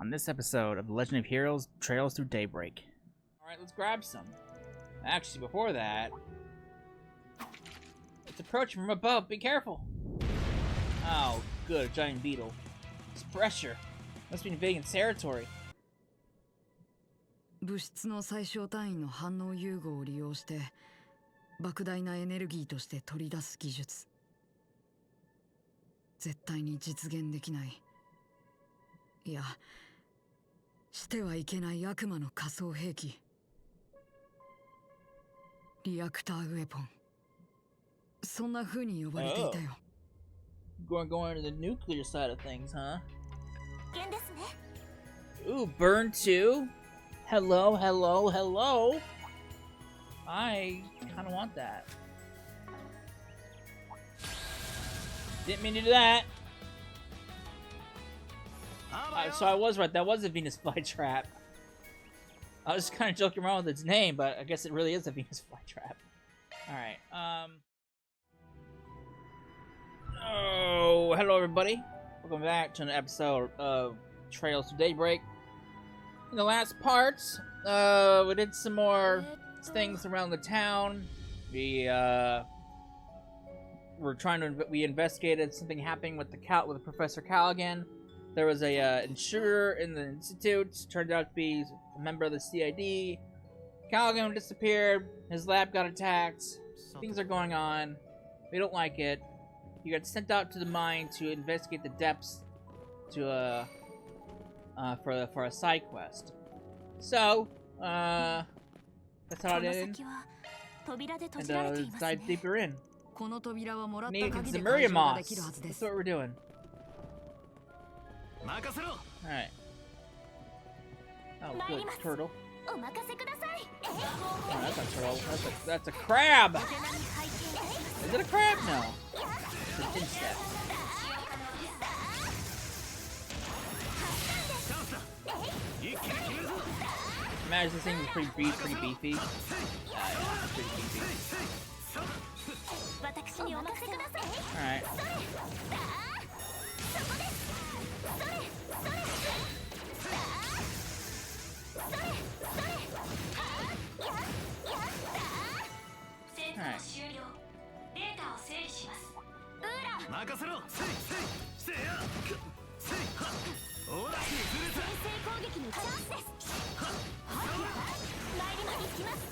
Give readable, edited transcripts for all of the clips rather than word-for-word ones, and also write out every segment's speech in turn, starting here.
on this episode of The Legend of Heroes Trails Through Daybreak. Alright, let's grab some. Actually, before that, it's approaching from above. Be careful. Oh, good. A giant beetle. It's pressure. Must be invading territory. 物質の最小単位の反応融合を利用して莫大なエネルギーとして取り出す技術。絶対に実現できない。いや、してはいけない悪魔の仮想兵器。リアクターウェポン。そんな風に呼ばれていたよ。Going to the nuclear side of things, huh? Ooh, burn too? Hello, hello, hello. I kind of want that. Didn't mean to do that. So I was right. That was a Venus flytrap. I was kind of joking around with its name, but I guess it really is a Venus flytrap. All right. Oh, hello everybody. Welcome back to an episode of Trails to Daybreak. In the last parts, we did some more things around the town. We investigated something happening with with Professor Callaghan. There was a intruder in the institute. Turned out to be a member of the CID. Callaghan disappeared. His lab got attacked. Things are going on. We don't like it. You got sent out to the mine to investigate the depths to for a side quest. So, that's how I did. And dive deeper in. It's the Miriam Moss. That's what we're doing. Alright. Oh, good. Turtle. Oh, that's a turtle. That's a crab! Is it a crab? No. It's an insect. Imagine this thing is pretty beefy. Yeah, pretty beefy. Alright.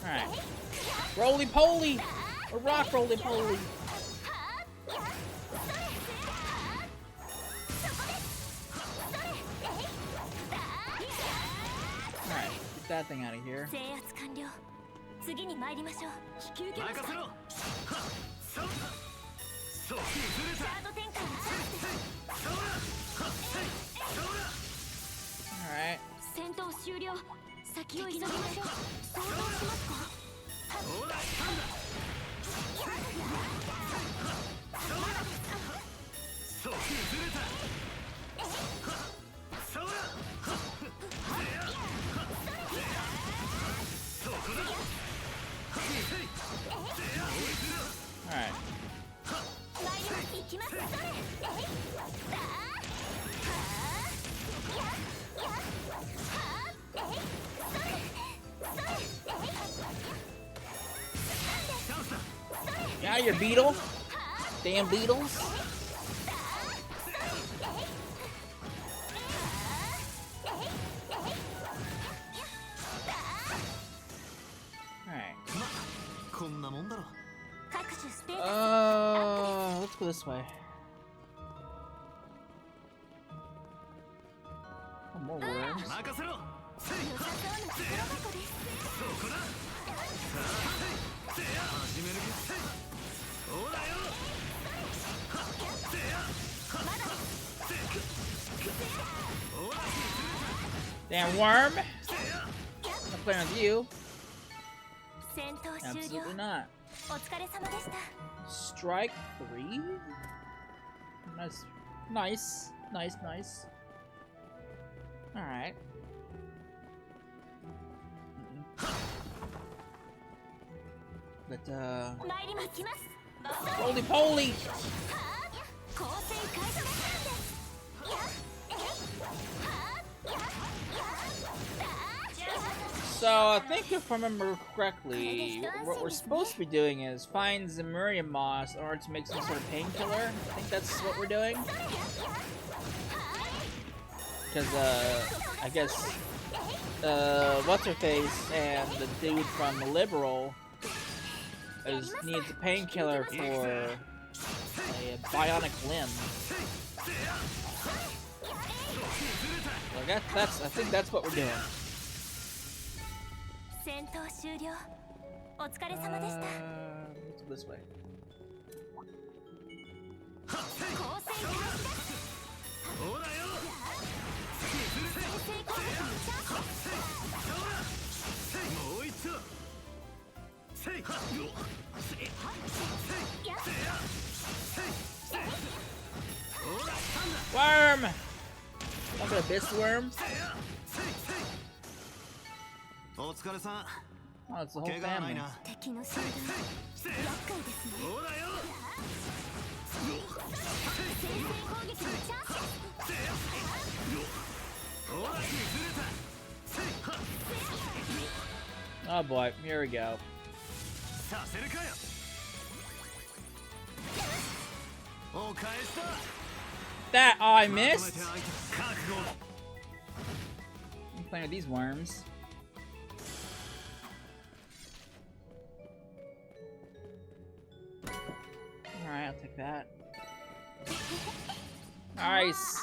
Alright. Roly-poly! A rock roly-poly! Alright, get that thing out of here. Alright. Alright. Get out of here, beetle! Damn beetles! Alright. Let's go this way. Oh, more worms. Damn worm! I'm playing with you. Absolutely not. Strike 3? Nice. Alright. But, roly-poly! So, I think if I remember correctly, what we're supposed to be doing is find Zemurian moss in order to make some sort of painkiller. I think that's what we're doing. Because, I guess, What's-Her-Face and the dude from the Liberal needs a painkiller for a bionic limb. So I think that's what we're doing. Let's go this way. Worm! Look at this worm. Oh, it's the whole family. Oh boy, here we go. That I missed. I'm playing with these worms. Alright, I'll take that. Nice.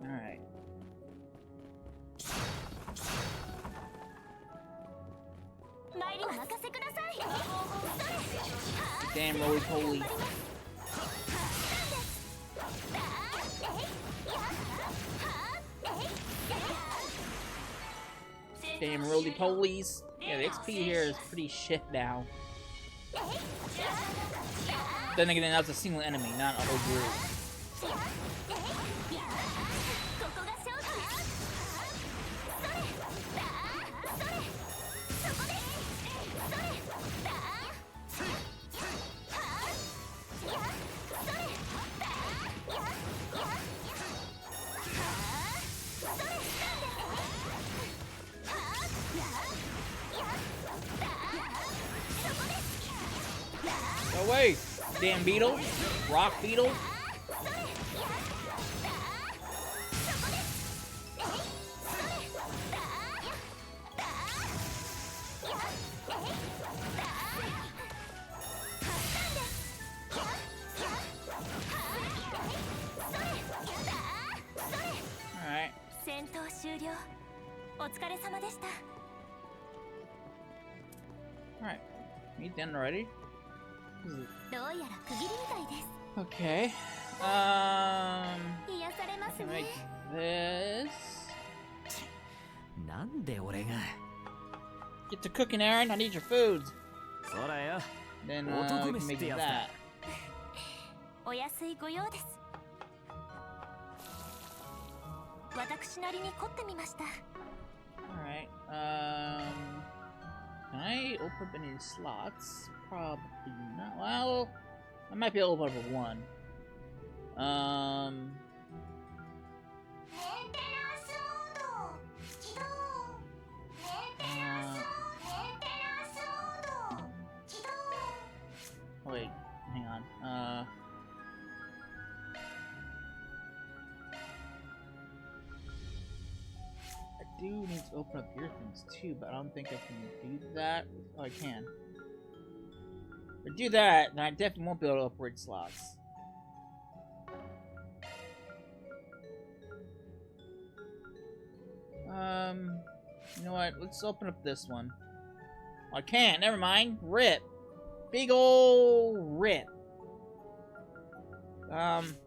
Alright. Damn roly-poly. Damn roly-polies. Yeah, the XP here is pretty shit now. Then again, that's a single enemy, not a whole group. Go away, damn beetle, rock beetle. Alright. Alright. You done already? Okay. I can make this. Get to cooking, Aaron. I need your food. Then we can make that. Alright. Can I open up any slots? Probably not. Well, I might be able to open up one. Wait, hang on. I do need to open up your things too, but I don't think I can do that. Oh, I can. If I do that, then I definitely won't be able to upgrade slots. You know what? Let's open up this one. Oh, I can't. Never mind. RIP. Big ol' RIP. I'm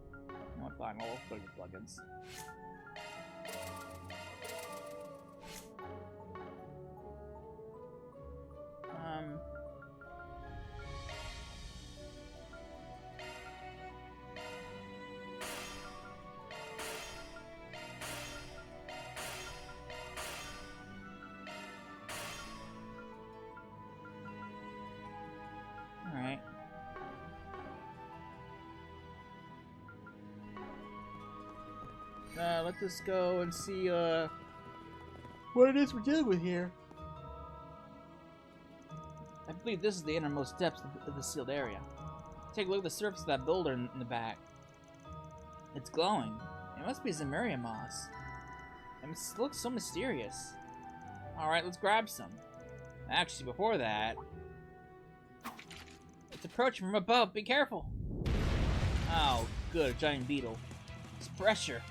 fine. I'll put in the plugins. Alright. Let us go and see what it is we're dealing with here. I believe this is the innermost depths of the sealed area. Take a look at the surface of that boulder in the back. It's glowing. It must be Zemuria moss. It looks so mysterious. Alright, let's grab some. Actually, before that... It's approaching from above. Be careful! Oh, good. A giant beetle. It's pressure.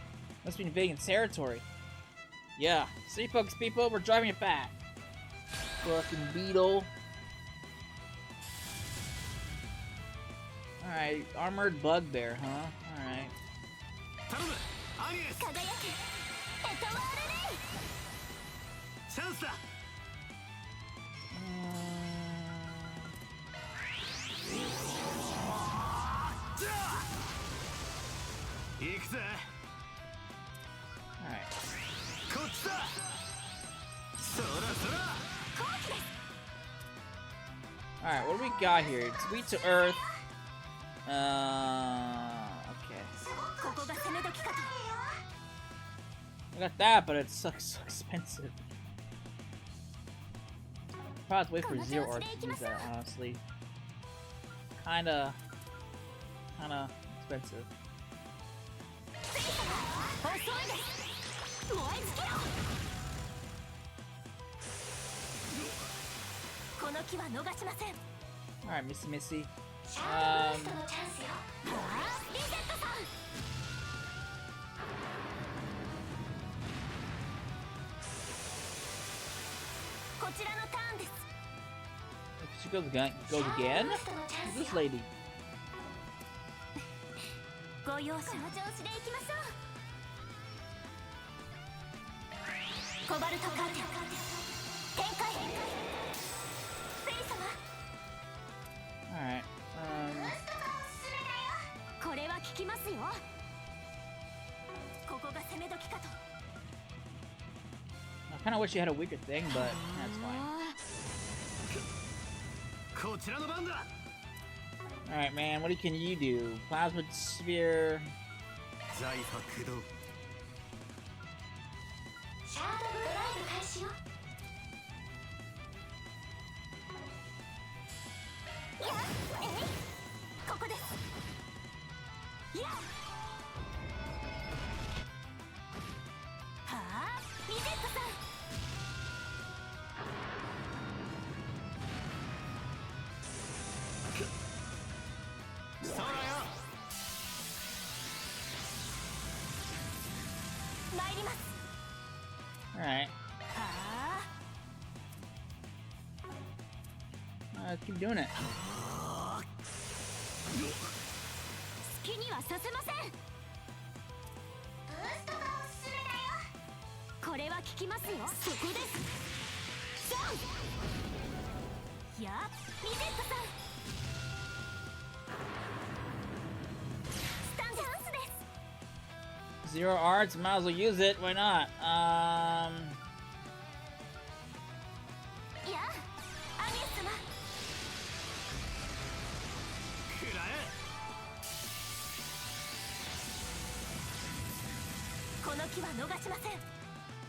Must be invading its territory. Yeah. Stay focused, people. We're driving it back. Fucking beetle. Alright. Armored bugbear, huh? Alright. Alright. Alright, what do we got here? It's sweet to earth. Okay. I got that, but it's so expensive. Probably have to wait for 0 art to use that, honestly. Kinda expensive. Alright, Missy. She goes again? Who's this lady? Alright, I kinda wish she had a weaker thing, but that's fine. Alright, man, what can you do? Plasma sphere. Alright. Let's keep doing it. Zero arts, might as well use it. Why not?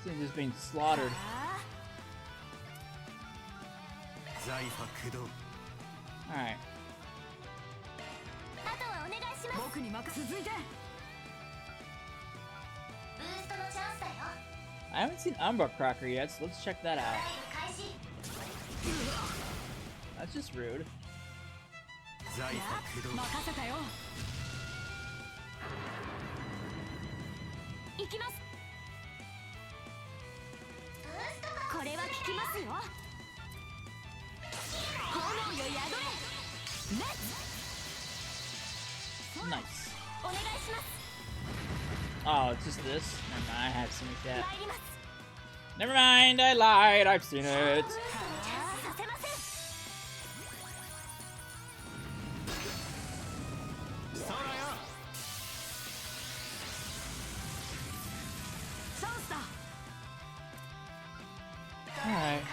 Seems just being slaughtered. Alright. I haven't seen Umbra Cracker yet, so let's check that out. That's just rude. Nice. Oh, it's just this? Never mind, I have seen that. Never mind, I lied, I've seen it. Alright.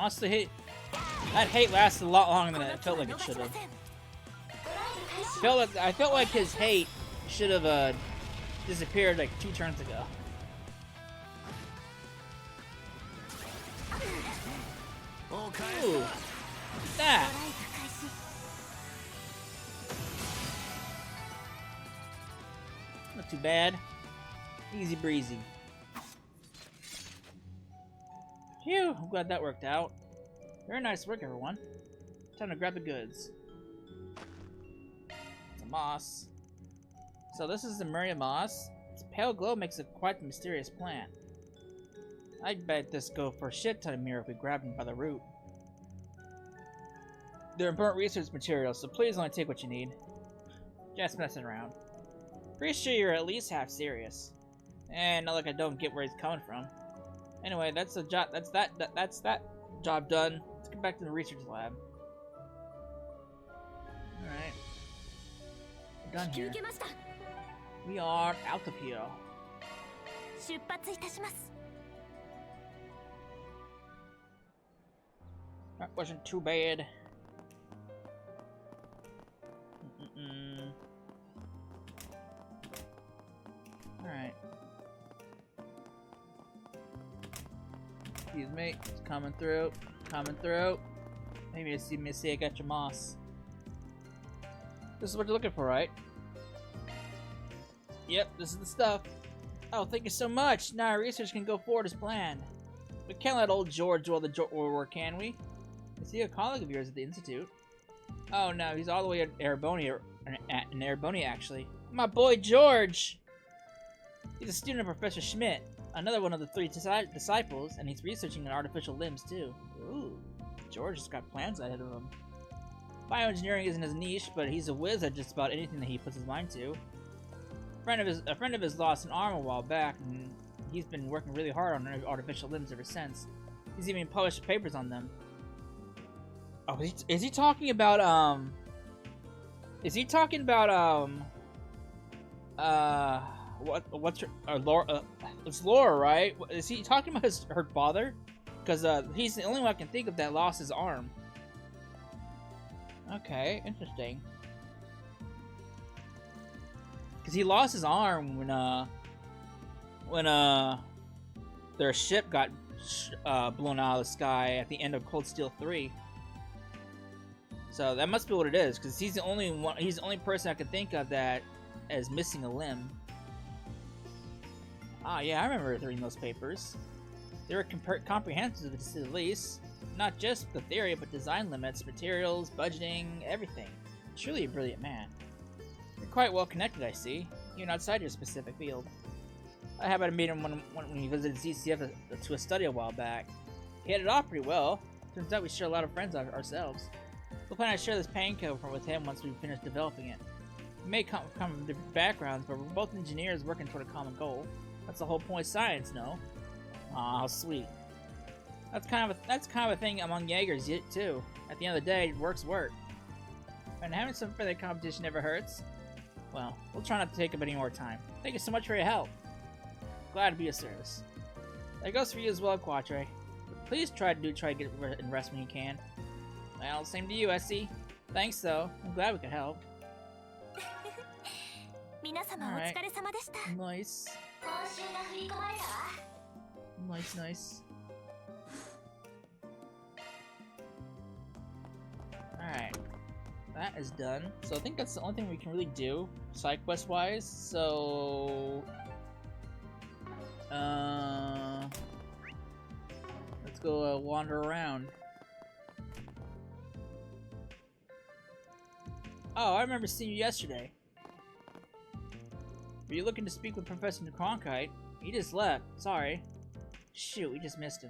Honestly, that hate lasted a lot longer than it felt like it should have. I felt like his hate should have disappeared like 2 turns ago. Ooh, that. Not too bad. Easy breezy. Phew, I'm glad that worked out. Very nice work, everyone. Time to grab the goods. It's a moss. So this is the Maria moss. Its pale glow makes it quite a mysterious plant. I'd bet this go for a shit ton of mirror if we grab them by the root. They're important research materials, so please only take what you need. Just messing around. Pretty sure you're at least half serious. And not like I don't get where he's coming from. Anyway, that's the job. That's that job done. Let's get back to the research lab. All right, we're done here. We are out of here. That wasn't too bad. Alright. Excuse me, it's coming through. Coming through. Maybe you see me say I got your moss. This is what you're looking for, right? Yep, this is the stuff. Oh, thank you so much. Now our research can go forward as planned. We can't let old George do all the work, can we? Is he a colleague of yours at the Institute? Oh no, he's all the way at Erebonia, actually. My boy George! He's a student of Professor Schmidt, another one of the 3 disciples, and he's researching on artificial limbs too. Ooh, George has got plans ahead of him. Bioengineering isn't his niche, but he's a whiz at just about anything that he puts his mind to. A friend of his lost an arm a while back, and he's been working really hard on artificial limbs ever since. He's even published papers on them. Oh, is he talking about, what's her, Laura, it's Laura, right? Is he talking about her father? Because, he's the only one I can think of that lost his arm. Okay, interesting. Because he lost his arm when their ship got blown out of the sky at the end of Cold Steel 3. So that must be what it is, because he's the only one. He's the only person I can think of that is missing a limb. Ah, yeah, I remember reading those papers. They were comprehensive, to say the least. Not just the theory, but design limits, materials, budgeting, everything. Truly a brilliant man. You're quite well connected, I see, even outside your specific field. I happened to meet him when he visited ZCF to a study a while back. He hit it off pretty well. Turns out we share a lot of friends ourselves. We'll plan to share this paint cover with him once we finish developing it. We may come from different backgrounds, but we're both engineers working toward a common goal. That's the whole point of science, no? Aw, how sweet. That's kind of a thing among Jaegers too. At the end of the day, work's work. And having some friendly competition never hurts. Well, we'll try not to take up any more time. Thank you so much for your help. Glad to be of service. That goes for you as well, Quatre. Please try to get and rest when you can. Well, same to you, Essie. Thanks, though. I'm glad we could help. Alright. Nice. Nice. Alright. That is done. So I think that's the only thing we can really do, side quest wise. So let's go wander around. Oh, I remember seeing you yesterday. Were you looking to speak with Professor Cronkite? He just left. Sorry. Shoot, we just missed him.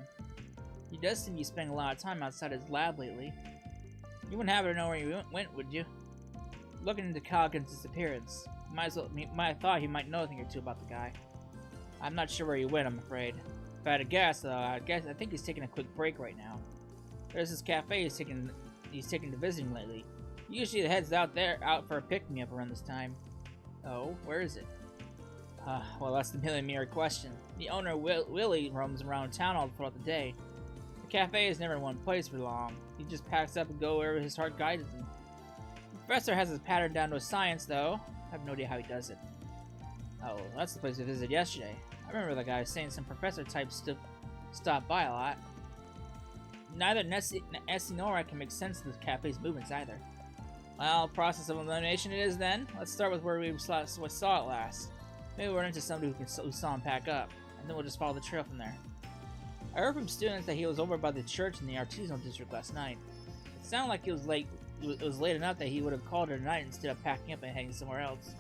He does seem to be spending a lot of time outside his lab lately. You wouldn't happen to know where he went, would you? Looking into Callaghan's disappearance. Might have thought he might know a thing or two about the guy. I'm not sure where he went, I'm afraid. If I had to guess, I think he's taking a quick break right now. There's this cafe he's taking to visiting lately. He usually heads out for a pick-me-up around this time. Oh, where is it? Well, that's the million-mirror question. The owner, Willie, roams around town all throughout the day. The cafe is never in one place for long. He just packs up and go wherever his heart guides him. The professor has his pattern down to a science, though. I have no idea how he does it. Oh, that's the place we visited yesterday. I remember the guy was saying some professor types stop by a lot. Neither Nessie nor I can make sense of the cafe's movements either. Well, process of elimination it is then. Let's start with where we saw it last. Maybe we'll run into somebody who saw him pack up, and then we'll just follow the trail from there. I heard from students that he was over by the church in the artisanal district last night. It sounded like it was late enough that he would have called it a night instead of packing up and heading somewhere else.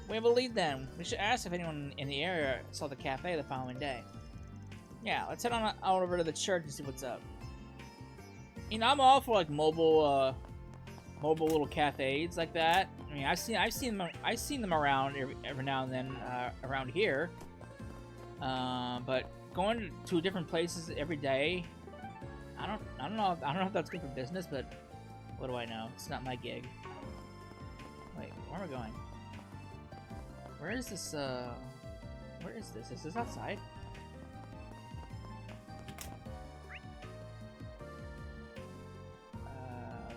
We have a lead then. We should ask if anyone in the area saw the cafe the following day. Yeah, let's head on over to the church and see what's up. You know, I'm all for like mobile little cafes like that. I mean, I've seen them around every now and then around here. But going to different places every day, I don't know if that's good for business, but what do I know? It's not my gig. Wait, where am I going? Where is this? Where is this? Is this outside?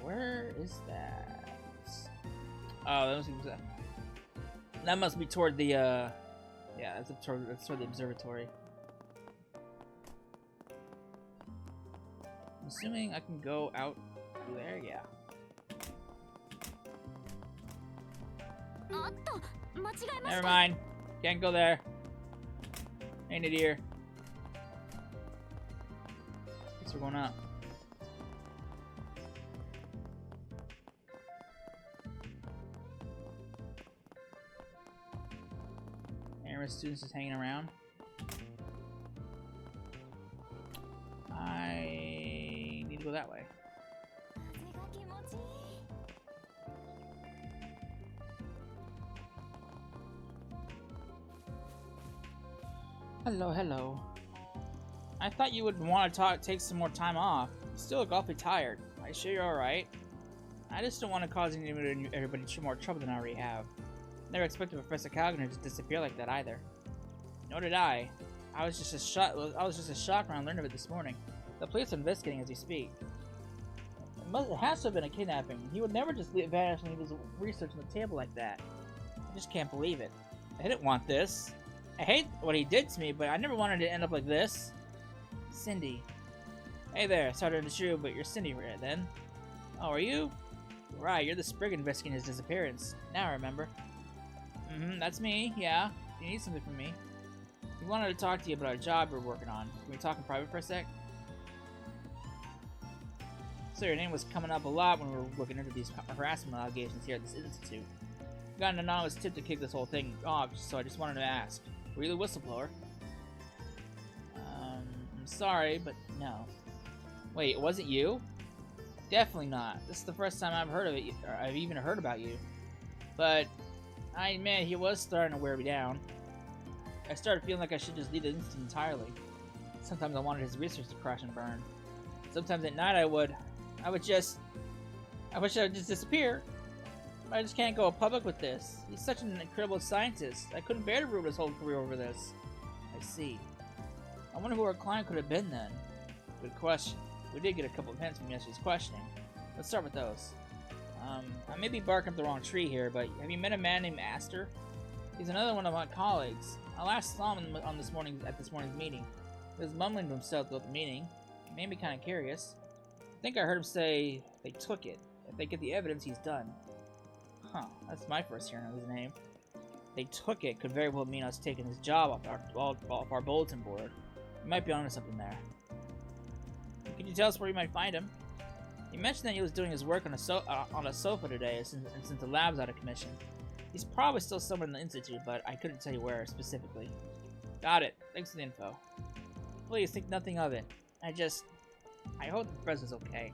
Where is that? Oh, that must be toward the, yeah, that's toward the observatory. I'm assuming I can go out through there, yeah. Never mind. Can't go there. Ain't it here? Guess we're going up. Students is hanging around. I need to go that way. Hello, hello. I thought you would want to take some more time off. You still look awfully tired. Are you sure you're alright? I just don't want to cause everybody more trouble than I already have. Never expected Professor Callaghan to just disappear like that either. Nor did I. I was just as shocked when I learned of it this morning. The police are investigating as we speak. It has to have been a kidnapping. He would never just vanish and leave his research on the table like that. I just can't believe it. I didn't want this. I hate what he did to me, but I never wanted to end up like this. Cindy. Hey there, sorry to interrupt you, but you're Cindy right then. Oh, are you? Right, you're the sprig investigating his disappearance. Now I remember. That's me, yeah. You need something from me. We wanted to talk to you about a job we're working on. Can we talk in private for a sec? So your name was coming up a lot when we were looking into these harassment allegations here at this institute. We got an anonymous tip to kick this whole thing off, so I just wanted to ask. Were you the whistleblower? I'm sorry, but no. Wait, it wasn't you? Definitely not. This is the first time I've heard of it, or I've even heard about you. But I admit, he was starting to wear me down. I started feeling like I should just leave the institute entirely. Sometimes I wanted his research to crash and burn. Sometimes at night I wish I would just disappear. But I just can't go public with this. He's such an incredible scientist. I couldn't bear to ruin his whole career over this. I see. I wonder who our client could have been then. Good question. We did get a couple of hints from yesterday's questioning. Let's start with those. I may be barking up the wrong tree here, but have you met a man named Astor? He's another one of my colleagues. I last saw him at this morning's meeting. He was mumbling to himself throughout the meeting. It made me kind of curious. I think I heard him say they took it. If they get the evidence, he's done. Huh, that's my first hearing of his name. They took it could very well mean us taking his job off our bulletin board. You might be onto something there. Can you tell us where you might find him? He mentioned that he was doing his work on a sofa today since the lab's out of commission. He's probably still somewhere in the institute, but I couldn't tell you where specifically. Got it. Thanks for the info. Please think nothing of it. I hope the professor's okay.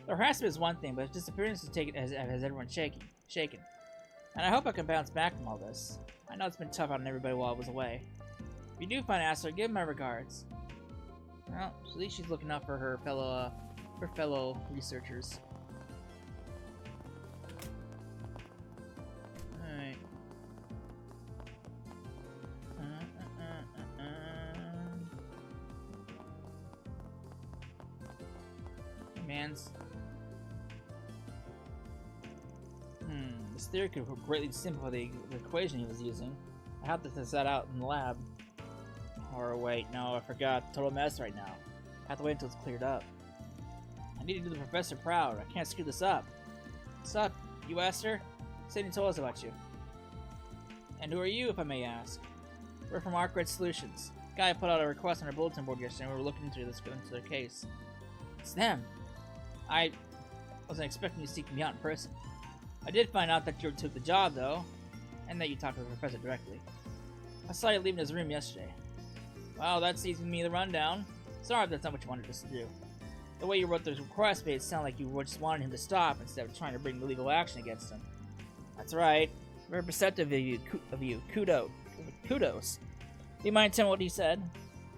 The harassment is one thing, but his disappearance has everyone shaken. And I hope I can bounce back from all this. I know it's been tough on everybody while I was away. If you do find Astor, give him my regards. Well, at least she's looking out for her fellow researchers. Alright. hands. This theory could greatly simplify the equation he was using. I have to test that out in the lab. Or wait, no, I forgot. Total mess right now. I have to wait until it's cleared up. I need to do the professor proud. I can't screw this up. What's up? You asked her? Sadie told us about you. And who are you, if I may ask? We're from Arkwright Solutions. Guy put out a request on our bulletin board yesterday and we were looking into their case. It's them. I wasn't expecting you to seek me out in person. I did find out that you took the job, though, and that you talked to the professor directly. I saw you leaving his room yesterday. Well, that's easing me the rundown. Sorry if that's not what you wanted us to do. The way you wrote the request made it sound like you just wanted him to stop instead of trying to bring legal action against him. That's right. Very perceptive of you. Kudos. Do you mind telling me what he said?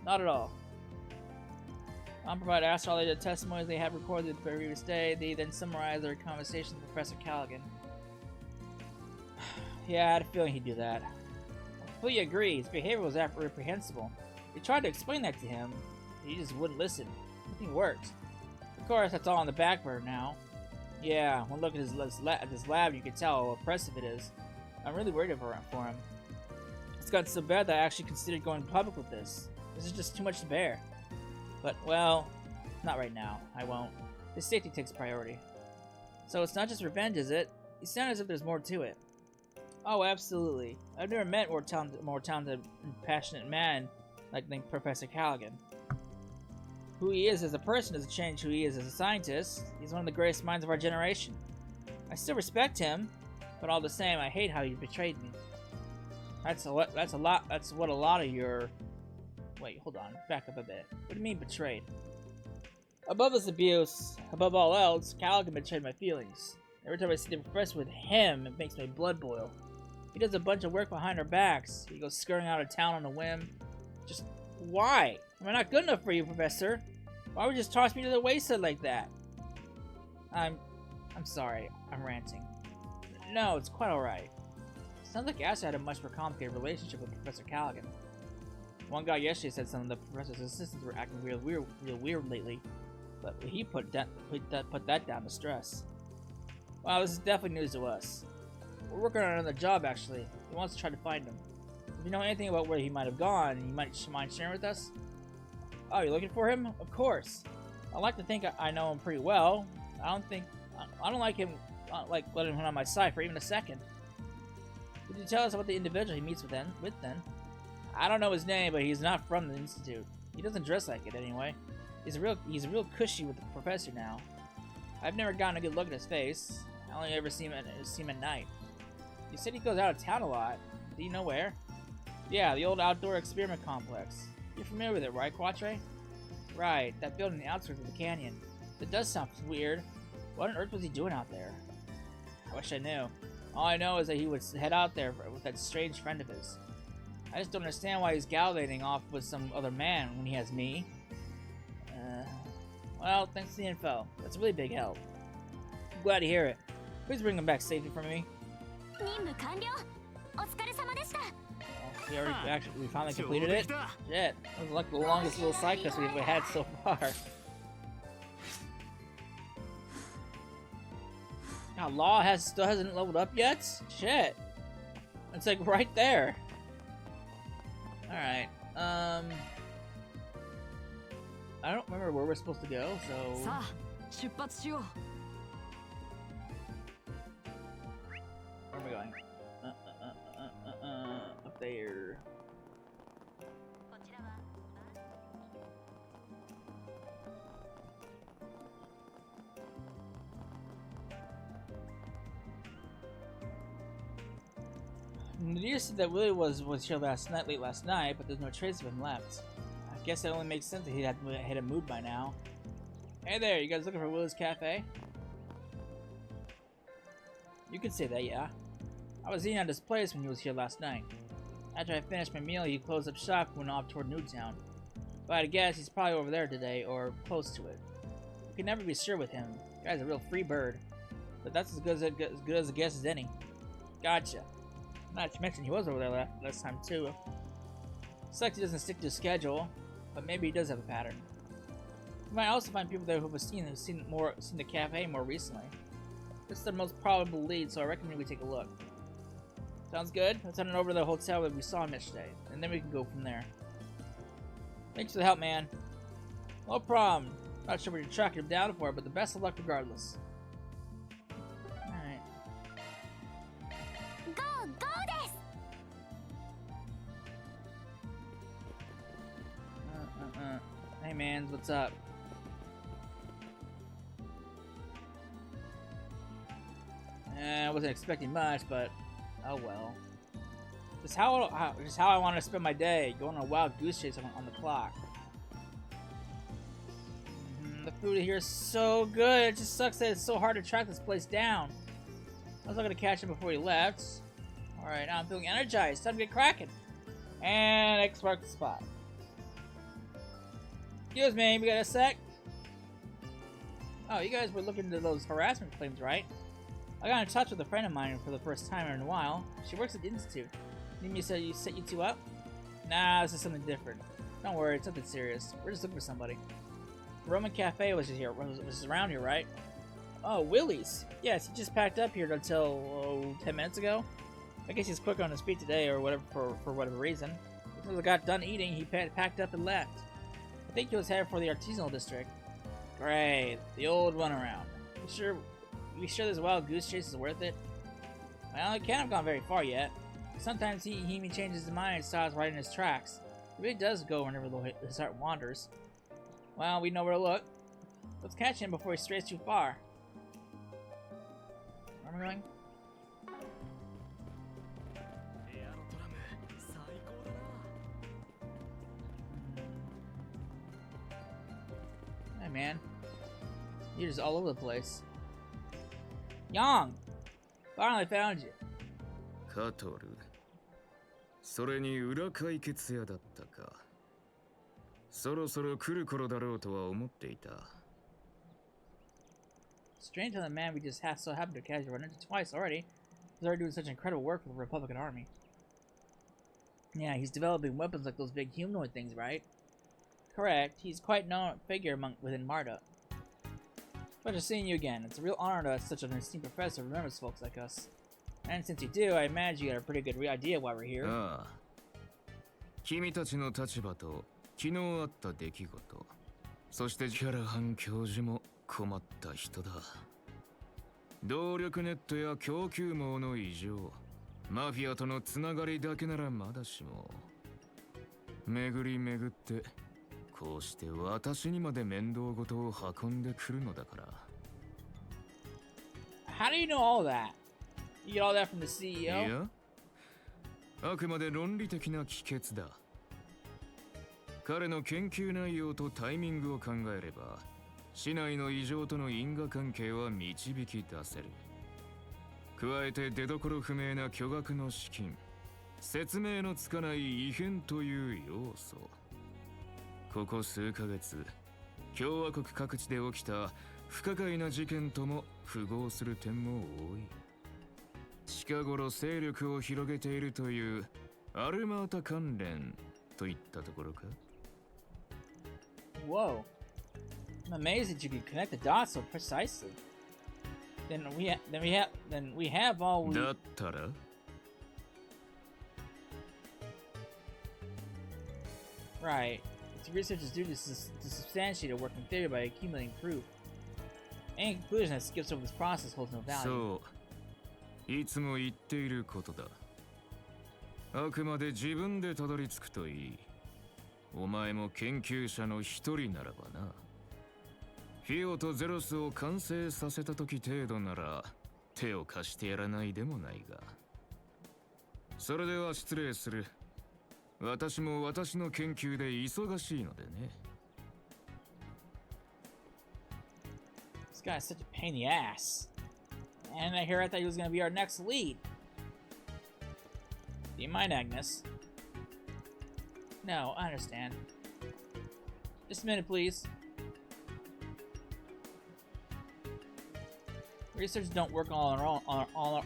Not at all. Provide astrology testimonies they had recorded the previous day. They then summarized their conversation with Professor Callaghan. Yeah, I had a feeling he'd do that. I completely agree. His behavior was reprehensible. We tried to explain that to him. He just wouldn't listen. Nothing worked. Of course, that's all on the back burner now. Yeah, when looking at his lab, you can tell how oppressive it is. I'm really worried for him. It's gotten so bad that I actually considered going public with this. This is just too much to bear. But, well, not right now. I won't. His safety takes priority. So it's not just revenge, is it? You sound as if there's more to it. Oh, absolutely. I've never met more talented and passionate man like Professor Callaghan. Who he is as a person doesn't change who he is as a scientist. He's one of the greatest minds of our generation. I still respect him, but all the same, I hate how he betrayed me. That's what a lot of your... Wait, hold on. Back up a bit. What do you mean betrayed? Above his abuse, above all else, Callaghan betrayed my feelings. Every time I see the professor with him, it makes my blood boil. He does a bunch of work behind our backs. He goes scurrying out of town on a whim. Just why? Am I not good enough for you, Professor? Why would you just toss me to the wayside like that? I'm sorry. I'm ranting. No, it's quite alright. Sounds like Asa had a much more complicated relationship with Professor Callaghan. One guy yesterday said some of the professor's assistants were acting real weird lately, but he put that down to stress. Wow, this is definitely news to us. We're working on another job, actually. He wants to try to find him. If you know anything about where he might have gone, you might mind sharing with us? Oh, you're looking for him? Of course. I like to think I know him pretty well. I don't like him, like letting him on my side for even a second. Could you tell us about the individual he meets with then? I don't know his name, but he's not from the Institute. He doesn't dress like it anyway. He's real cushy with the professor now. I've never gotten a good look at his face. I only ever see him at night. You said he goes out of town a lot. Do you know where? Yeah, the old outdoor experiment complex. You're familiar with it, right, Quatre? Right, that building on the outskirts of the canyon. That does sound weird. What on earth was he doing out there? I wish I knew. All I know is that he would head out there with that strange friend of his. I just don't understand why he's gallivanting off with some other man when he has me. Well, thanks for the info. That's a really big help. I'm glad to hear it. Please bring him back safely for me. We finally completed it? Shit, that was like the longest little side quest we've had so far. Now, Law still hasn't leveled up yet? Shit. It's like right there. Alright, I don't remember where we're supposed to go, so... Where am I going? Up there. Nadir said that Willie was here late last night, but there's no trace of him left. I guess it only makes sense that he had hit a mood by now. Hey there, you guys looking for Willie's Cafe? You could say that, yeah. I was eating at his place when he was here last night. After I finished my meal, he closed up shop and went off toward Newtown. If I had to guess, he's probably over there today, or close to it. You can never be sure with him. The guy's a real free bird. But that's as good as a guess as any. Gotcha. Not to mention he was over there last time too. Looks like he doesn't stick to his schedule, but maybe he does have a pattern. You might also find people there who've seen the cafe more recently. This is the most probable lead, so I recommend we take a look. Sounds good? Let's head on over to the hotel that we saw him yesterday, and then we can go from there. Thanks for the help, man. No problem. Not sure what you're tracking him down for, but the best of luck regardless. Alright. Hey, mans, what's up? I wasn't expecting much, but oh well. Just how I want to spend my day, going on a wild goose chase on the clock. The food here is so good. It just sucks that it's so hard to track this place down. I was not gonna catch him before he left. All right, now I'm feeling energized. Time to get cracking. And X marks the spot. Excuse me, we got a sec? Oh, you guys were looking into those harassment claims, right? I got in touch with a friend of mine for the first time in a while. She works at the Institute. Need me to set you two up? Nah, this is something different. Don't worry, it's nothing serious. We're just looking for somebody. Roman Cafe was around here, right? Oh, Willie's. Yes, he just packed up here until 10 minutes ago. I guess he's quick on his feet today, or whatever for whatever reason. As soon as I got done eating, he packed up and left. I think he was headed for the artisanal district. Great, the old runaround. You sure this wild goose chase is worth it? Well, it can't have gone very far yet. Sometimes he even changes his mind and starts right in his tracks. He really does go whenever his heart wanders. Well, we know where to look. Let's catch him before he strays too far. Where am I going? Hey, man. You're just all over the place. Yang! Finally found you. カトル。それに裏解決屋だったか。そろそろ来る頃だろうとは思っていた。Strange how the man we just so happened to catch run into twice already. He's already doing such incredible work for the Republican Army. Yeah, he's developing weapons like those big humanoid things, right? Correct. He's quite known figure within Marta. Pleasure seeing you again. It's a real honor to have such an esteemed professor who remembers folks like us. And since you do, I imagine you got a pretty good idea why we're here. ああ。君たちの立場と昨日あった出来事、そしてキャラハン教授も困った人だ。動力ネットや供給網の異常、マフィアとのつながりだけならまだしも、巡り巡ってこうして私にまで面倒事を運んでくるのだから。How do you know all that? You get all that from the CEO? いや、あくまで論理的な帰結だ。彼の研究内容とタイミングを考えれば、市内の異常との因果関係は導き出せる。加えて出どころ不明な巨額の資金、説明のつかない異変という要素。ここ数ヶ月、共和国各地で起きた不可解な事件とも符合する点も多い。近頃勢力を広げているというアルマータ関連といったところか。Whoa. I'm amazed that you can connect the dots so precisely. Then we have all we... だったら Right. It's researchers do this to substantiate a working theory by accumulating proof. Any conclusion that skips over this process holds no value. そう、いつも言っていることだ。あくまで自分でたどり着くといい。お前も研究者の一人ならばな。フィオとゼロスを完成させた時程度なら手を貸してやらないでもないが。それでは失礼する。私も私の研究で忙しいのでね。This guy is such a pain in the ass. And I thought he was going to be our next lead. Do you mind, Agnes? No, I understand. Just a minute, please. Researchers don't work all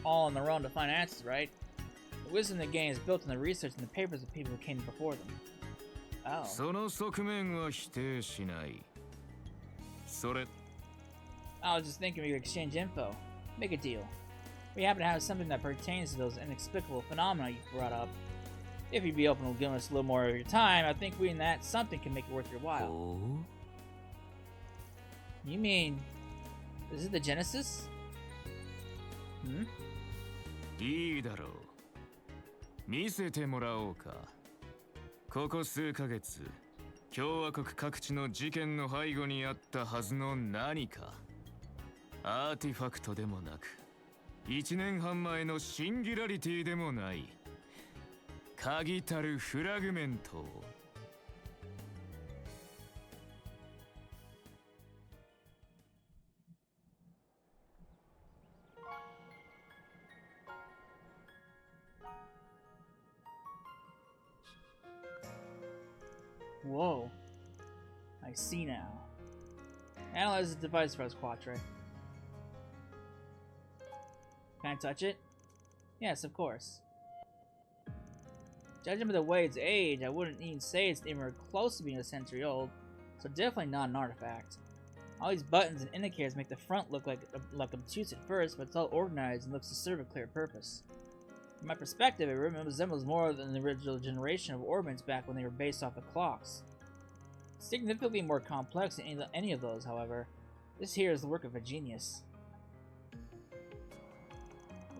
on their own to find answers, right? The wisdom of the game is built on the research and the papers of people who came before them. Oh. その側面は否定しない。それ I was just thinking we could exchange info. Make a deal. We happen to have something that pertains to those inexplicable phenomena you brought up. If you'd be open to giving us a little more of your time, I think we and that something can make it worth your while. Oh? You mean... is it the Genesis? Hmm? いいだろう。見せてもらおうか。ここ数ヶ月、共和国各地の事件の背後にあったはずの何か。アーティファクトでもなく、1年半前のシンギュラリティでもない。鍵たるフラグメントを。Whoa. I see now. Analyze the device for us, Quatre. Can I touch it? Yes, of course. Judging by the way it's aged, I wouldn't even say it's anywhere close to being a century old, so definitely not an artifact. All these buttons and indicators make the front look like obtuse at first, but it's all organized and looks to serve a clear purpose. From my perspective, it resembles more than the original generation of orbits back when they were based off of clocks. Significantly more complex than any of those, however. This here is the work of a genius.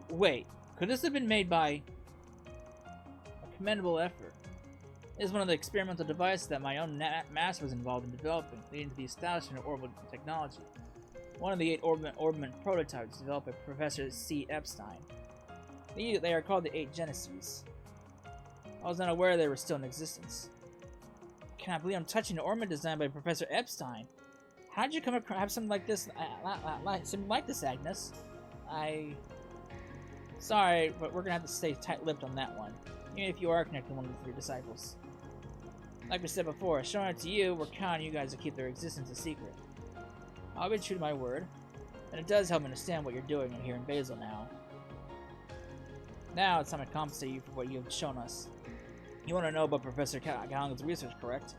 Wait, could this have been made by... a commendable effort? It is one of the experimental devices that my own master was involved in developing, leading to the establishment of orbital technology. One of the 8 orbit prototypes developed by Professor C. Epstein. They are called the 8 Genesis. I was not aware they were still in existence. I cannot believe I'm touching an ornament designed by Professor Epstein. How did you come across have something like this? Something like this, Agnes? Sorry, but we're gonna have to stay tight-lipped on that one, even if you are connecting one of the 3 disciples. Like we said before, showing it to you, we're counting you guys to keep their existence a secret. I'll be true to my word, and it does help me understand what you're doing here in Basel now. Now it's time to compensate you for what you have shown us. You want to know about Professor Callaghan's research, correct?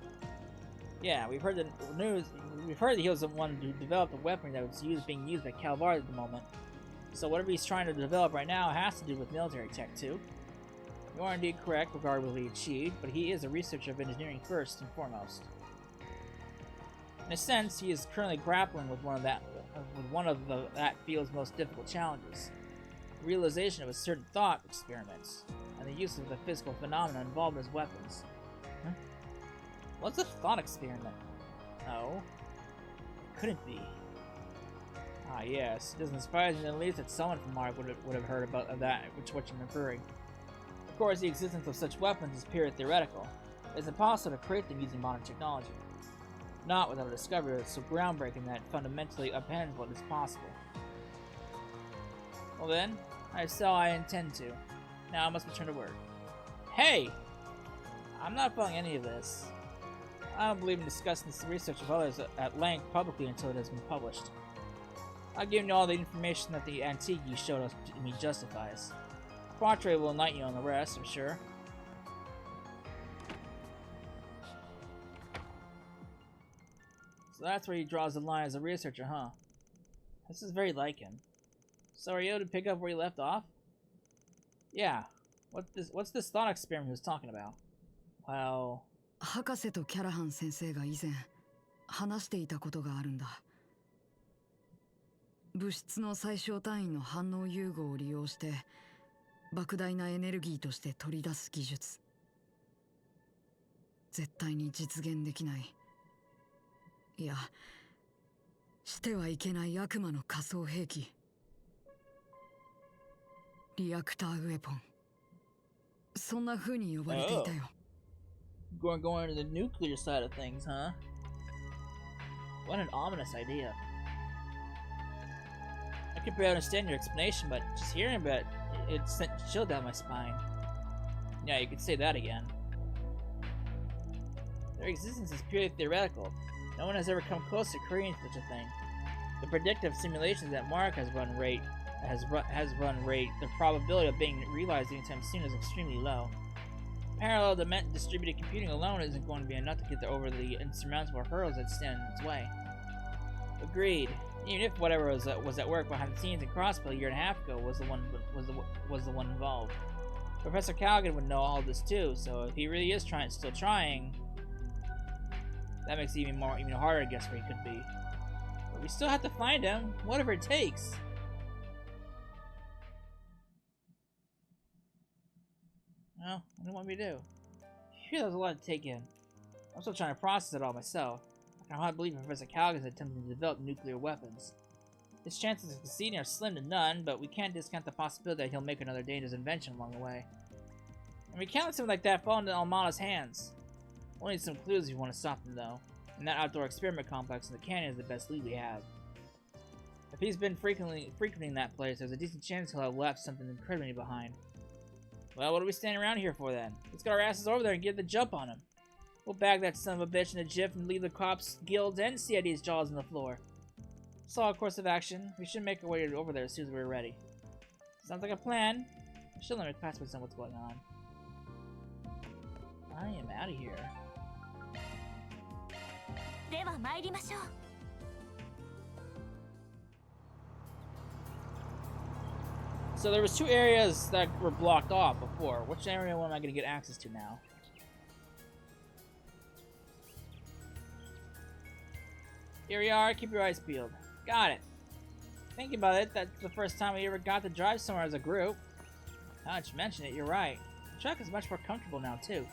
Yeah, we've heard the news. We've heard that he was the one who developed a weapon that was being used by Calvar at the moment. So whatever he's trying to develop right now has to do with military tech too. You are indeed correct regarding what he achieved, but he is a researcher of engineering first and foremost. In a sense, he is currently grappling with one of that field's most difficult challenges. The realization of a certain thought experiments, and the use of the physical phenomena involved in his weapons. Huh? What's a thought experiment? No. Couldn't be. Ah, yes. It doesn't surprise me in the least that someone from Mark would have heard about that, which what you're referring. Of course, the existence of such weapons is purely theoretical. It is impossible to create them using modern technology. Not without a discovery that's so groundbreaking that fundamentally upends what is possible. Well then, I intend to. Now I must return to work. Hey! I'm not following any of this. I don't believe in discussing this research with others at length publicly until it has been published. I've given you all the information that the antique you showed us me justifies. Quatre will enlighten you on the rest, I'm sure. So that's where he draws the line as a researcher, huh? This is very like him. So are you able to pick up where you left off? Yeah. What's this thought experiment he was talking about? Well... 博士とキャラハン先生が以前話していたことがあるんだ。物質の最小単位の反応融合を利用して莫大なエネルギーとして取り出す技術。絶対に実現できない。いや、してはいけない悪魔の仮想兵器。リアクターウェポン。そんな風に呼ばれていたよ。Going to the nuclear side of things, huh? What an ominous idea. I could barely understand your explanation, but just hearing about it sent a chill down my spine. Yeah, you could say that again. Their existence is purely theoretical. No one has ever come close to creating such a thing. The predictive simulations that Mark has run rate, the probability of being realized anytime soon is extremely low. Parallel distributed computing alone isn't going to be enough to get over the insurmountable hurdles that stand in its way. Agreed. Even if whatever was at work behind the scenes in Crossville a year and a half ago was the one involved. Professor Callaghan would know all this too, so if he really is still trying, that makes it even harder to guess where he could be. But we still have to find him, whatever it takes. Well, what do you want me to do? Phew, that was a lot to take in. I'm still trying to process it all myself. I can hardly believe Professor Callaghan is attempting to develop nuclear weapons. His chances of succeeding are slim to none, but we can't discount the possibility that he'll make another dangerous invention along the way. And we can't let something like that fall into Almana's hands. We'll need some clues if you want to stop him, though. And that outdoor experiment complex in the canyon is the best lead we have. If he's been frequenting that place, there's a decent chance he'll have left something incriminating behind. Well, what are we standing around here for then? Let's get our asses over there and get the jump on him. We'll bag that son of a bitch in a jiff and leave the cops, guilds, and CID's jaws on the floor. Solid course of action. We should make our way over there as soon as we're ready. Sounds like a plan. I should let me pass on what's going on. I am out of here. So there was two areas that were blocked off before. Which area am I going to get access to now? Here we are. Keep your eyes peeled. Got it. Thinking about it, that's the first time we ever got to drive somewhere as a group. Now that you mention it, you're right. The truck is much more comfortable now, too.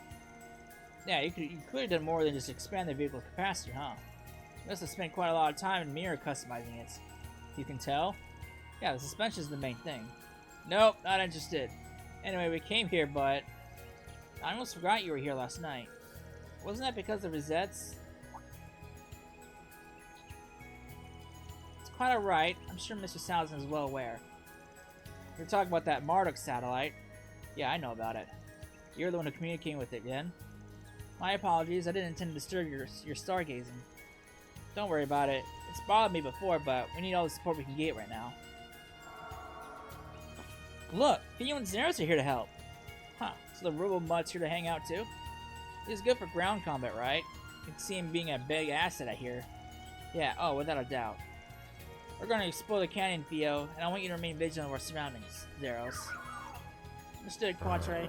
Yeah, you could have done more than just expand the vehicle's capacity, huh? You must have spent quite a lot of time in mirror customizing it. You can tell? Yeah, the suspension is the main thing. Nope, not interested. Anyway, we came here, but I almost forgot you were here last night. Wasn't that because of Rosette's? It's quite alright. I'm sure Mr. Salazar is well aware. You're talking about that Marduk satellite. Yeah, I know about it. You're the one who communicated with it, Yen. My apologies, I didn't intend to disturb your stargazing. Don't worry about it. It's bothered me before, but we need all the support we can get right now. Look, Theo and Zeros are here to help. Huh, so the Robo Mutt's here to hang out too? He's good for ground combat, right? You can see him being a big asset, I hear. Yeah, oh, without a doubt. We're going to explore the canyon, Theo, and I want you to remain vigilant of our surroundings, Zeros. Understood, Quatre.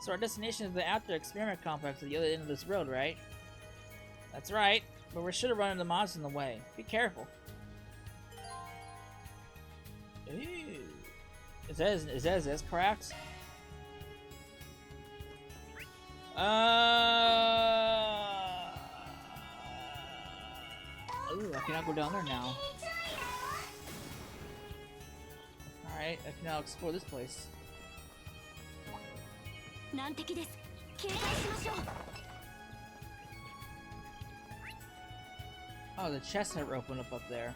So our destination is the outdoor experiment complex at the other end of this road, right? That's right, but we're sure to run into monsters in the way. Be careful. Ooh. Is that correct? Ooh, I cannot go down there now. Alright, I can now explore this place. Oh, the chestnut opened up there.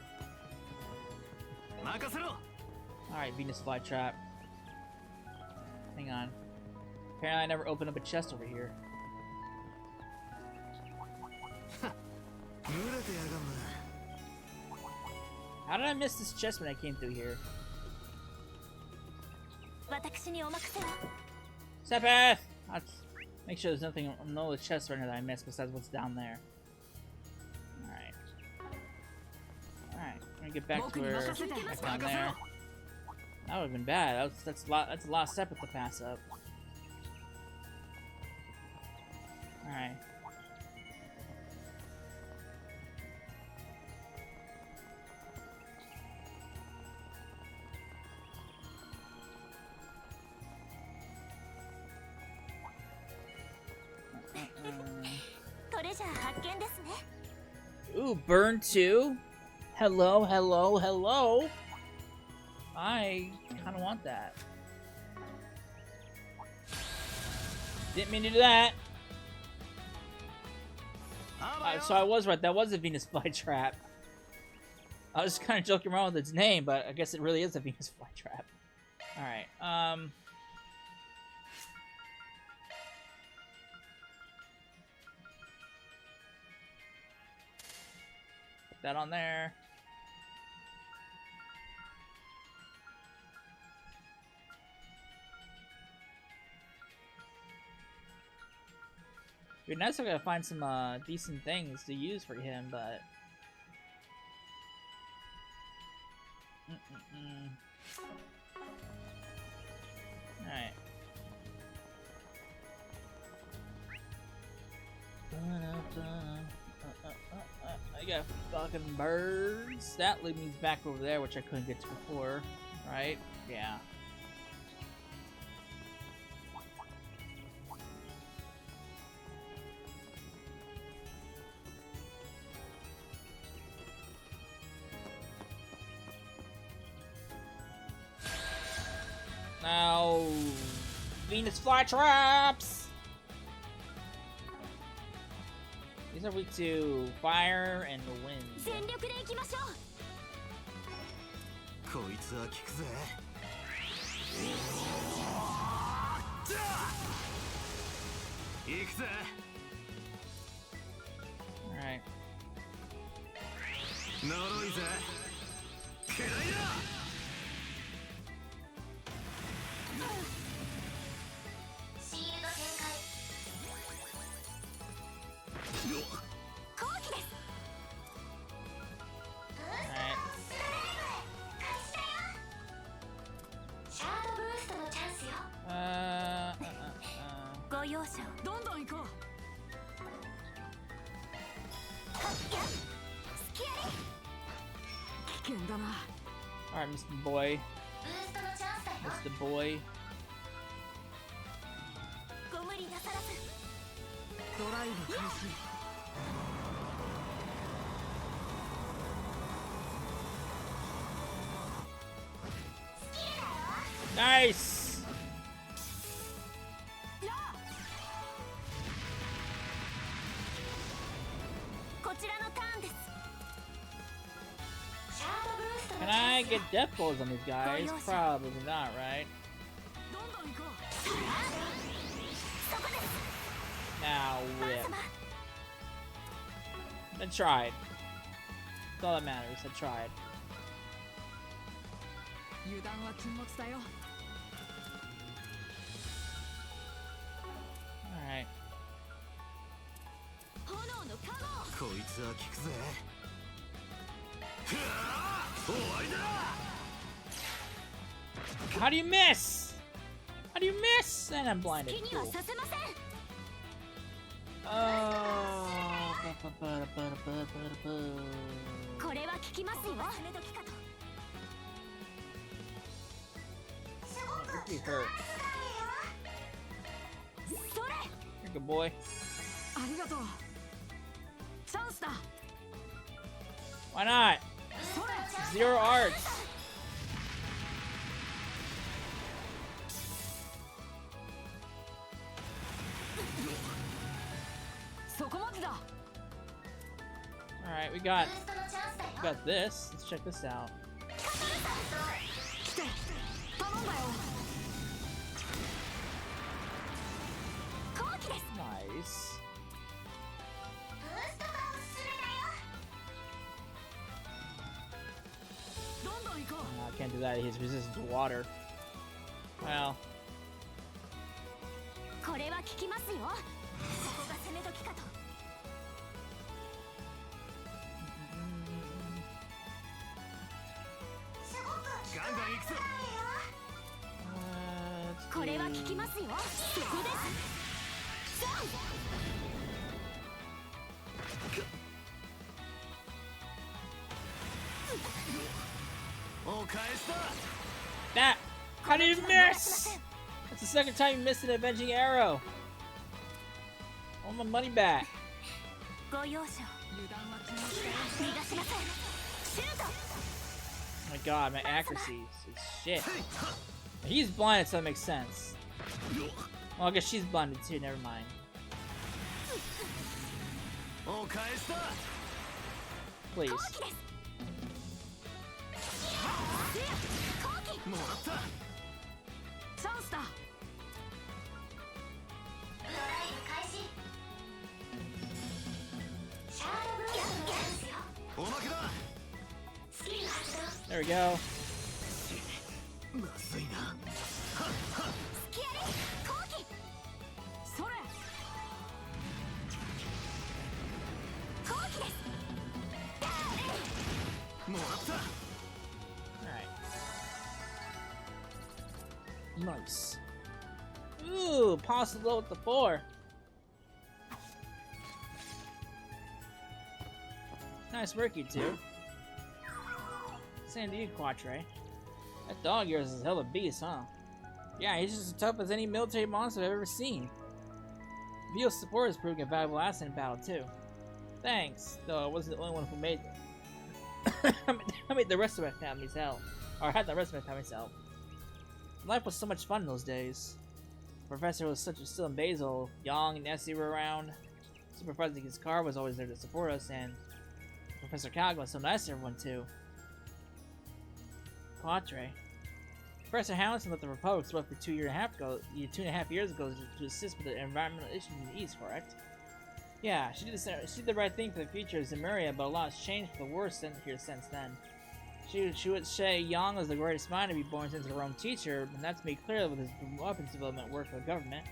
Alright, Venus flytrap. Hang on. Apparently I never opened up a chest over here. How did I miss this chest when I came through here? Sepeth! Let's make sure there's no other chests right now that I missed besides what's down there. Alright. Alright, I'm gonna get back to where back down there. That would have been bad. That's a lot of Sepeth to pass up. Alright. Ooh, burn 2? Hello, hello, hello? I kind of want that. Didn't mean to do that. So I was right. That was a Venus flytrap. I was kind of joking around with its name, but I guess it really is a Venus flytrap. All right. Put that on there. It'd be nice if I could find some decent things to use for him, but Alright. I got fucking birds. That leads me back over there, which I couldn't get to before. Right? Yeah. Now, Venus flytraps. These are weak to fire and the wind. 全力で行きましょう。こいつは効くぜ。行くぜ。Alright. 呪いぜ。嫌いだ。シールド展開。後期です。 Alright. シャードブーストのチャンスよ。ご容赦を。どんどん行こう。スキアリ。危険だな。 Alright, Mr. Boy. ブーストのチャンスだよ。 Mr. Boy. ご無理なさらず。ドライブ開始。Nice! こちらのターンです。シャードブーストの Can チャ I ンスよ。 get death blows on these guys? Probably not, right? どんどん行こう。そこです。 Now バン whip. 様。 I tried. That's all that matters. I tried. 油断は禁物だよ。 Alright. 炎のカゴ。こいつは効くぜ。終わりだ。 How do you miss? How do you miss? And I'm 好 blinded. きには Cool. させません。 Oh. これは効きますよ。攻め時かと。 Pretty hurt. それ。 You're a good boy. ありがとう。チャンスだ。 Why not? それ。 Zero arts. そこまでだ。 Alright, we ブ got ーストのチャンスだよ。 this. Let's check this out. 来て。頼んだよ。後期です。 Nice. ブーストがおすすめだよ。どんどん行こ I can't do that. He's resistant to water. Well, これは効きますよ。ここが攻め時かと。ガンガン行くぞ。これは効きますよ。そこです。さお返しだ。 that. How did you miss? That's the second time you missed an avenging arrow. I want my money back. ご容赦を。う。油断は禁物だよ。逃がしなさい。シュート。 Oh my god, my accuracy is shit. He's blinded, so that makes sense. Well, I guess she's blinded too. Never mind. お返しだ。 Please. 後期です。後期。もらった。チャンスだ。ドライブ開始。シャードブーストのチャンスよ。おまけだ。スキル発動。 There we go. まずいな。スキアリ。後期。それ。Nice. Ooh, possible with the 4. Nice work, you two. Same to you, Quatre. That dog of yours is a hell of a beast, huh? Yeah, he's just as tough as any military monster I've ever seen. Vio's support is proving a valuable asset in battle, too. Thanks, though I wasn't the only one who made them. I made the rest of my family's help. Or had the rest of my family's help. Life was so much fun in those days. The professor was still in Basil. Yang and Essie were around. Supervising his car was always there to support us, and Professor Callaghan was so nice to everyone, too. Quatre. Professor Hamilton left the Republic roughly 2.5 years ago to assist with the environmental issues in the East, correct? Yeah, she did the right thing for the future of Zemuria, but a lot has changed for the worse here since then. She would say Yang was the greatest mind to be born since her own teacher, and that's made clear with his weapons development work for the government.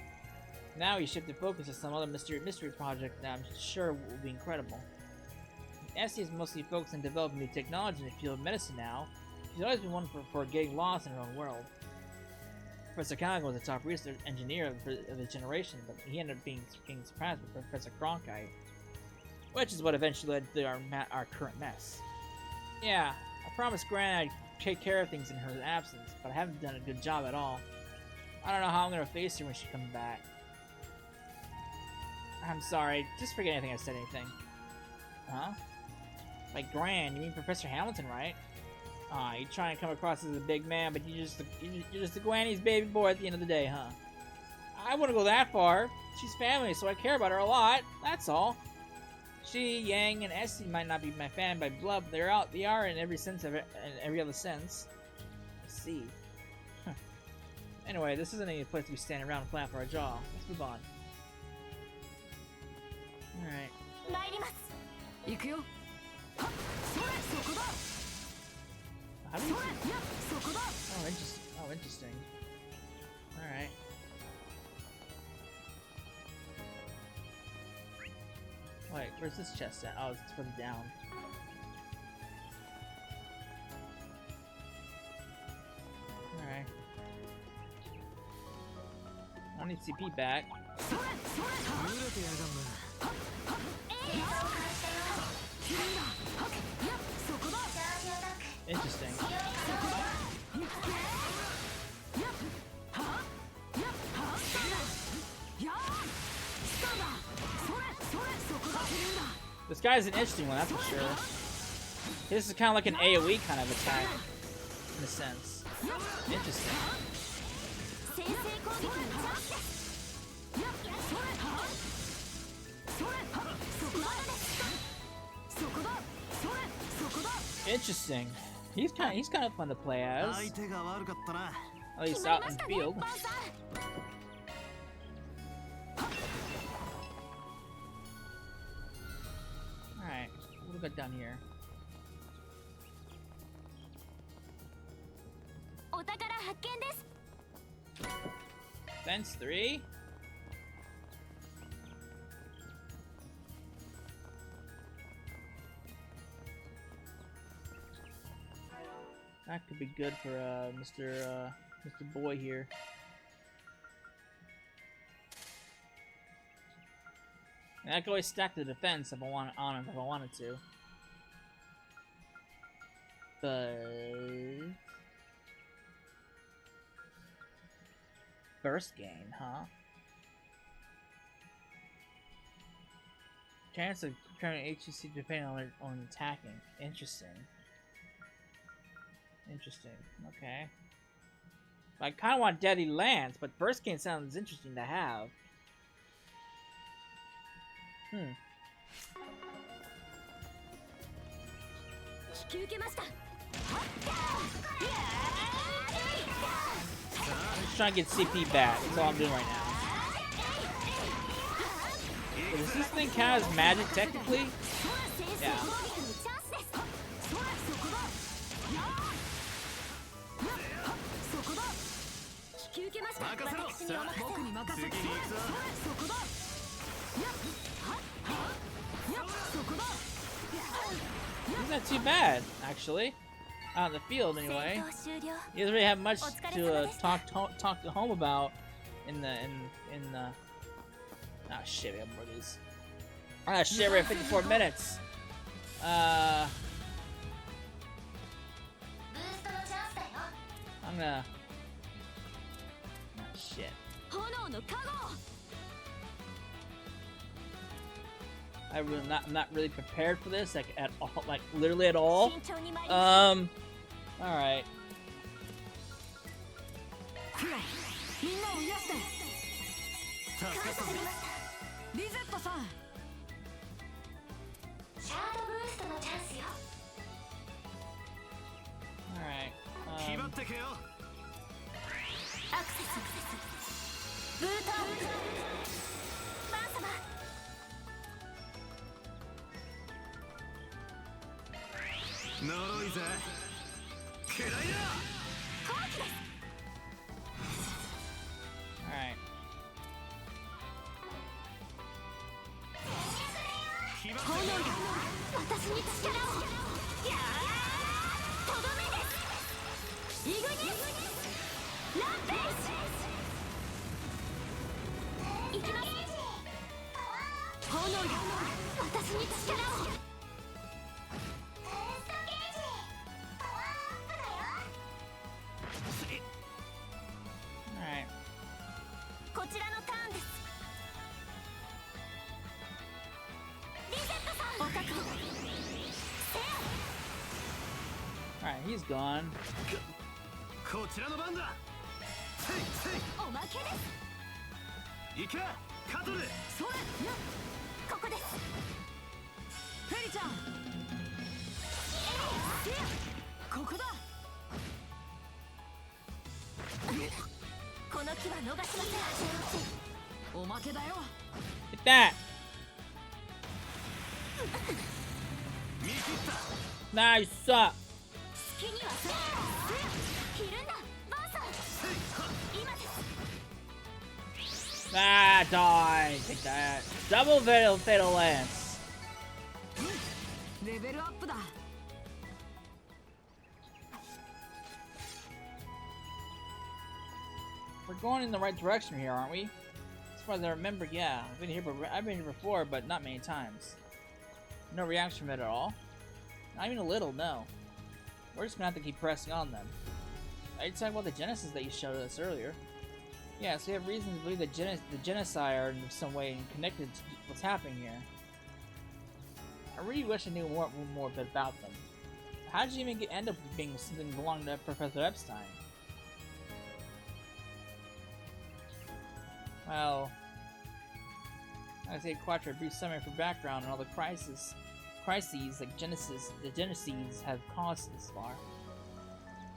Now he shifted focus to some other mystery project that I'm sure will be incredible. Essie is mostly focused on developing new technology in the field of medicine now. She's always been one for getting lost in her own world. Professor Callaghan was the top research engineer of the generation, but he ended up being surpassed by Professor Cronkite, which is what eventually led to our current mess. Yeah, I promised Gran I'd take care of things in her absence, but I haven't done a good job at all. I don't know how I'm gonna face her when she comes back. I'm sorry, just forget anything I said anything. Huh? Like Gran, you mean Professor Hamilton, right? You're trying to come across as a big man, but you're just the Granny's baby boy at the end of the day, huh? I wouldn't go that far. She's family, so I care about her a lot. That's all. She, Yang, and Essie might not be my fan by blood, but they are in every other sense. I see. Anyway, this isn't any place to be standing around and flapping our jaw. Let's move on. Alright. 行くよ。それそこだ。 How do you... Oh, interesting. Alright. Wait, where's this chest at? Oh, it's further down. Alright. I need CP back. Interesting. This guy's an interesting one, that's for sure. This is kind of like an AoE kind of attack, in a sense. Interesting. Interesting. He's kind of fun to play as. At least out in the field. Alright, what do we got down here? Fence 3? That could be good for Mr. Boy here. And I could always stack the defense if I wanted to. But burst gain, huh? Chance of current HCC depending on attacking. Interesting. Interesting. Okay. I kind of want Deadly Lance, but burst gain sounds interesting to have. I'm just trying to get CP back. That's all I'm doing right now. Does this thing count as magic technically? Yeah. It's not too bad, actually. out in the field anyway. 戦闘終了 He doesn't really have much to talk to home about in the ah shit, we have more of these. Ah shit, we're at 54 minutes. ブーストのチャンスだよ I'm gonna ah shit. 炎の加護 I'm not really prepared for this, like at all, like literally at all. 慎重に参りま Alright. クロみんなを癒してす感謝されました リゼットさん シャードブーストのチャンスよ Alright. 決まってけよアクセスブートバン様 呪いぜくらいだ 好機です Alright. 決まっ炎が私に力をやーとどめですイグニスランページいきます炎が私に力を Alright. こちらのターンですリセットさんお覚悟せよ Alright, he's gone. こちらの番だせいせいおまけです行けカトルそれここですフェリちゃんここだこの木は逃しませんおまけだよ Get that! 見切った Nice! 好きにはせよひるんだバーサー今です Ah, die! Take that. Double fatal lance. レベルアップだ We're going in the right direction here, aren't we? As far as I remember, yeah. I've been here before, but not many times. No reaction from it at all. Not even a little, no. We're just gonna have to keep pressing on them. Are you talking about the Genesis that you showed us earlier? Yeah, so we have reason to believe that the Genocide are in some way connected to what's happening here. I really wish I knew more about them. How did you even end up being something belonging to Professor Epstein? Well, I say Quattro, a brief summary for background on all the crises like the Genesis have caused this far.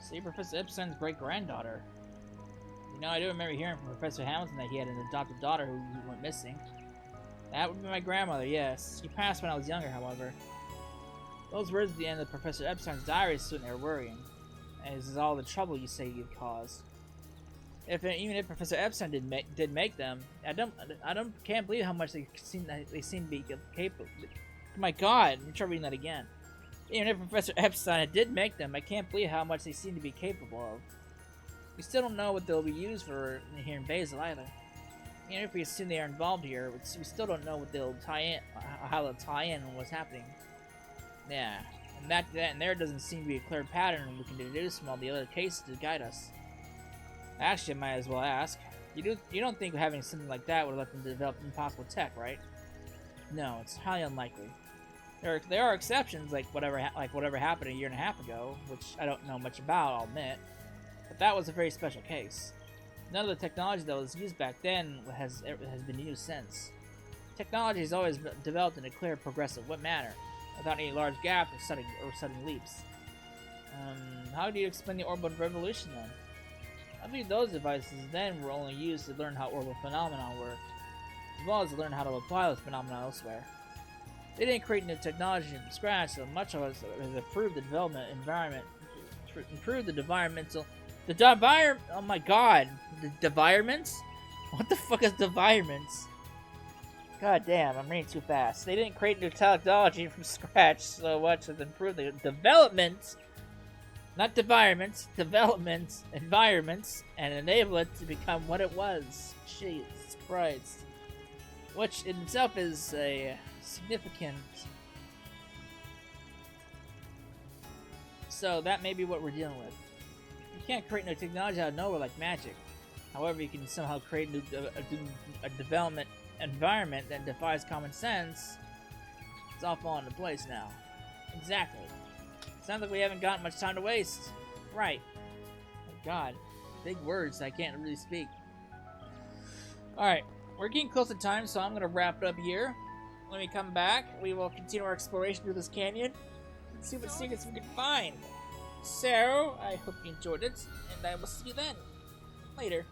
See, Professor Epstein's great-granddaughter. You know, I do remember hearing from Professor Hamilton that he had an adopted daughter who went missing. That would be my grandmother, yes. She passed when I was younger, however. Those words at the end of Professor Epstein's diary certainly are worrying. And this is all the trouble you say you've caused. Even if Professor Epstein did make them, can't believe how much they seem to be capable. My God, let me try reading that again. Even if Professor Epstein did make them, I can't believe how much they seem to be capable of. We still don't know what they'll be used for here in Basel either. Even if we assume they are involved here, we still don't know what they'll tie in, how they'll tie in and what's happening. Yeah, and that there doesn't seem to be a clear pattern we can deduce from all the other cases to guide us. Actually, I might as well ask. You don't think having something like that would let them develop impossible tech, right? No, it's highly unlikely. There are exceptions, like whatever happened a year and a half ago, which I don't know much about, I'll admit. But that was a very special case. None of the technology that was used back then has been used since. Technology has always been developed in a clear, progressive manner, without any large gaps or sudden leaps. How do you explain the orbital revolution then? I believe those devices then were only used to learn how orbital phenomena work, as well as to learn how to apply those phenomena elsewhere. They didn't create new technology from scratch, so much of it has improved the development environment, improved the environmental. Oh my God, the environments? What the fuck is the environments? God damn, I'm reading too fast. They didn't create new technology from scratch, so much has improved the development Not environments, developments, environments, and enable it to become what it was. Jesus Christ. Which in itself is a significant. So that may be what we're dealing with. You can't create new technology out of nowhere like magic. However, you can somehow create a development environment that defies common sense. It's all falling into place now. Exactly. Sounds like we haven't got much time to waste. Right. My God. Big words I can't really speak. Alright. We're getting close to time, so I'm going to wrap it up here. When we come back, we will continue our exploration through this canyon and see what secrets we can find. So, I hope you enjoyed it, and I will see you then. Later.